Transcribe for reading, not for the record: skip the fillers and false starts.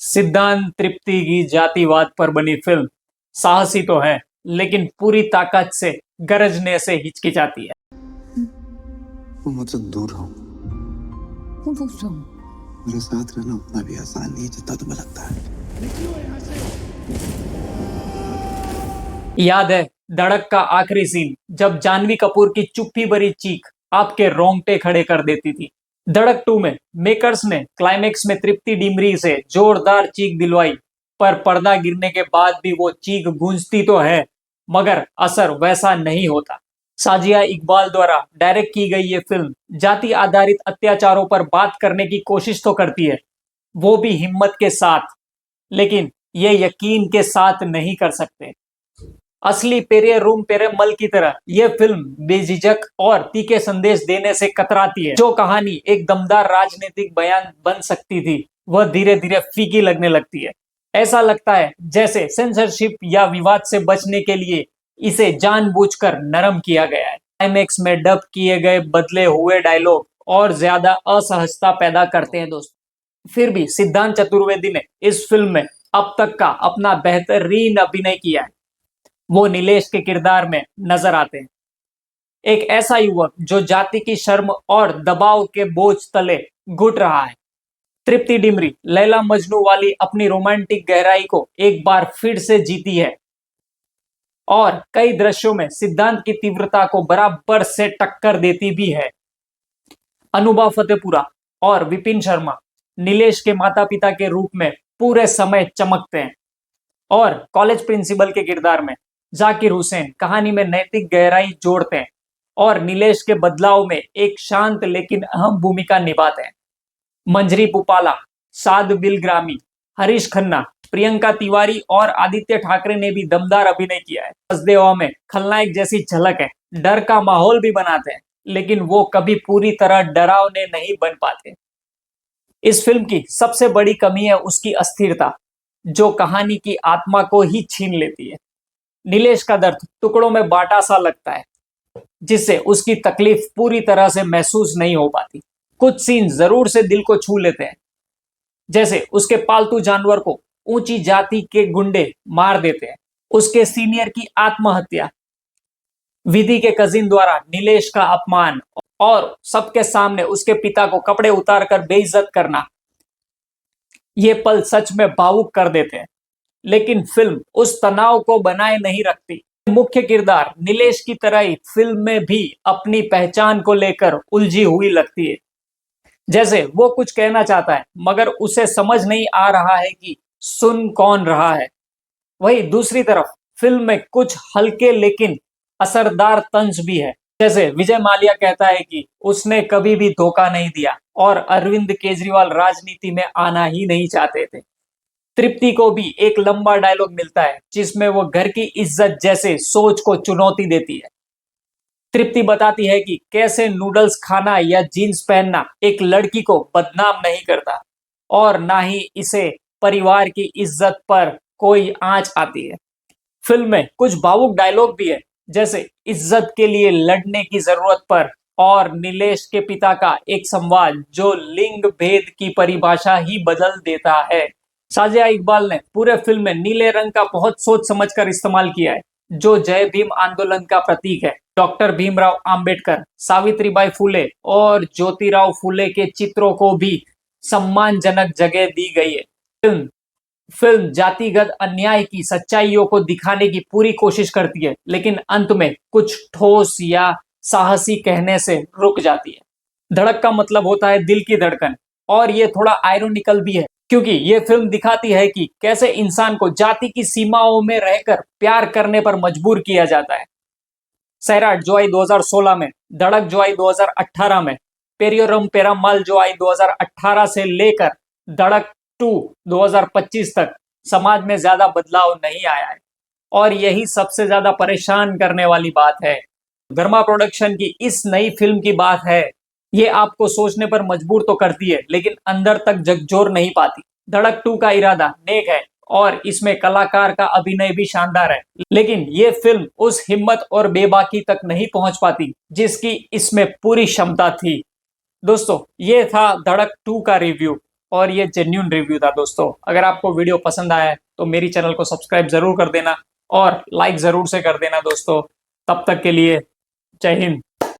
सिद्धांत तृप्ति की जातिवाद पर बनी फिल्म साहसी तो है, लेकिन पूरी ताकत से गरजने से हिचकिचाती है। तुम मुझसे दूर रहो। क्यों पूछ रहा हूँ? मेरे साथ रहना उतना भी आसान नहीं है जितना तुम्हें लगता है। याद है धड़क का आखिरी सीन, जब जानवी कपूर की चुप्पी भरी चीख आपके रोंगटे खड़े कर देती थी। धड़क 2 में मेकर्स ने क्लाइमेक्स में तृप्ति डिमरी से जोरदार चीख दिलवाई, पर पर्दा गिरने के बाद भी वो चीख गूंजती तो है, मगर असर वैसा नहीं होता। साजिया इकबाल द्वारा डायरेक्ट की गई ये फिल्म जाति आधारित अत्याचारों पर बात करने की कोशिश तो करती है, वो भी हिम्मत के साथ, लेकिन ये यकीन के साथ नहीं कर सकते। असली पेरे रूम पेरे मल की तरह यह फिल्म बेझिझक और तीखे संदेश देने से कतराती है। जो कहानी एक दमदार राजनीतिक बयान बन सकती थी, वह धीरे धीरे फीकी लगने लगती है। ऐसा लगता है जैसे सेंसरशिप या विवाद से बचने के लिए इसे जानबूझकर नरम किया गया है। क्लाइमेक्स में डब किए गए बदले हुए डायलॉग और ज्यादा असहजता पैदा करते हैं दोस्तों। फिर भी सिद्धांत चतुर्वेदी ने इस फिल्म में अब तक का अपना बेहतरीन अभिनय किया है। वो नीलेश के किरदार में नजर आते हैं, एक ऐसा युवक जो जाति की शर्म और दबाव के बोझ तले घुट रहा है। तृप्ति डिमरी लैला मजनू वाली अपनी रोमांटिक गहराई को एक बार फिर से जीती है और कई दृश्यों में सिद्धांत की तीव्रता को बराबर से टक्कर देती भी है। अनुभव फतेपुरा और विपिन शर्मा नीलेश के माता पिता के रूप में पूरे समय चमकते हैं और कॉलेज प्रिंसिपल के किरदार में जाकिर हुसैन कहानी में नैतिक गहराई जोड़ते हैं और नीलेश के बदलाव में एक शांत लेकिन अहम भूमिका निभाते हैं। मंजरी पुपाला, साद बिलग्रामी, हरीश खन्ना, प्रियंका तिवारी और आदित्य ठाकरे ने भी दमदार अभिनय किया है। हसदेवा में खलनायक जैसी झलक है, डर का माहौल भी बनाते हैं, लेकिन वो कभी पूरी तरह डरावने नहीं बन पाते। इस फिल्म की सबसे बड़ी कमी है उसकी अस्थिरता, जो कहानी की आत्मा को ही छीन लेती है। नीलेश का दर्द टुकड़ों में बांटा सा लगता है, जिससे उसकी तकलीफ पूरी तरह से महसूस नहीं हो पाती। कुछ सीन जरूर से दिल को छू लेते हैं, जैसे उसके पालतू जानवर को ऊंची जाति के गुंडे मार देते हैं, उसके सीनियर की आत्महत्या, विधि के कजिन द्वारा नीलेश का अपमान और सबके सामने उसके पिता को कपड़े उतारकर बेइज्जत करना। ये पल सच में भावुक कर देते हैं, लेकिन फिल्म उस तनाव को बनाए नहीं रखती। मुख्य किरदार नीलेश की तरह ही फिल्म में भी अपनी पहचान को लेकर उलझी हुई लगती है, जैसे वो कुछ कहना चाहता है मगर उसे समझ नहीं आ रहा है कि सुन कौन रहा है। वहीं दूसरी तरफ फिल्म में कुछ हल्के लेकिन असरदार तंज भी है, जैसे विजय माल्या कहता है कि उसने कभी भी धोखा नहीं दिया और अरविंद केजरीवाल राजनीति में आना ही नहीं चाहते थे। तृप्ति को भी एक लंबा डायलॉग मिलता है जिसमें वो घर की इज्जत जैसे सोच को चुनौती देती है। तृप्ति बताती है कि कैसे नूडल्स खाना या जीन्स पहनना एक लड़की को बदनाम नहीं करता और ना ही इसे परिवार की इज्जत पर कोई आंच आती है। फिल्म में कुछ भावुक डायलॉग भी है, जैसे इज्जत के लिए लड़ने की जरूरत पर और नीलेश के पिता का एक संवाद जो लिंग भेद की परिभाषा ही बदल देता है। साजिया इकबाल ने पूरे फिल्म में नीले रंग का बहुत सोच समझकर इस्तेमाल किया है, जो जय भीम आंदोलन का प्रतीक है। डॉक्टर भीमराव अंबेडकर, सावित्रीबाई फुले और ज्योतिराव फुले के चित्रों को भी सम्मानजनक जगह दी गई है। फिल्म जातिगत अन्याय की सच्चाइयों को दिखाने की पूरी कोशिश करती है, लेकिन अंत में कुछ ठोस या साहसी कहने से रुक जाती है। धड़क का मतलब होता है दिल की धड़कन, और ये थोड़ा आयरोनिकल भी है, क्योंकि ये फिल्म दिखाती है कि कैसे इंसान को जाति की सीमाओं में रहकर प्यार करने पर मजबूर किया जाता है। सैराट जो आई 2016 में, धड़क जो आई 2018 में, पेरियोरम पेरामाल जो आई 2018 से लेकर धड़क 2 2025 तक समाज में ज्यादा बदलाव नहीं आया है, और यही सबसे ज्यादा परेशान करने वाली बात है। धर्मा प्रोडक्शन की इस नई फिल्म की बात है, ये आपको सोचने पर मजबूर तो करती है, लेकिन अंदर तक झकझोर नहीं पाती। धड़क 2 का इरादा नेक है और इसमें कलाकार का अभिनय भी शानदार है, लेकिन ये फिल्म उस हिम्मत और बेबाकी तक नहीं पहुंच पाती जिसकी इसमें पूरी क्षमता थी। दोस्तों, ये था धड़क 2 का रिव्यू। और ये जेन्युइन रिव्यू था दोस्तों। अगर आपको वीडियो पसंद आया है तो मेरी चैनल को सब्सक्राइब जरूर कर देना और लाइक जरूर से कर देना दोस्तों। तब तक के लिए जय हिंद।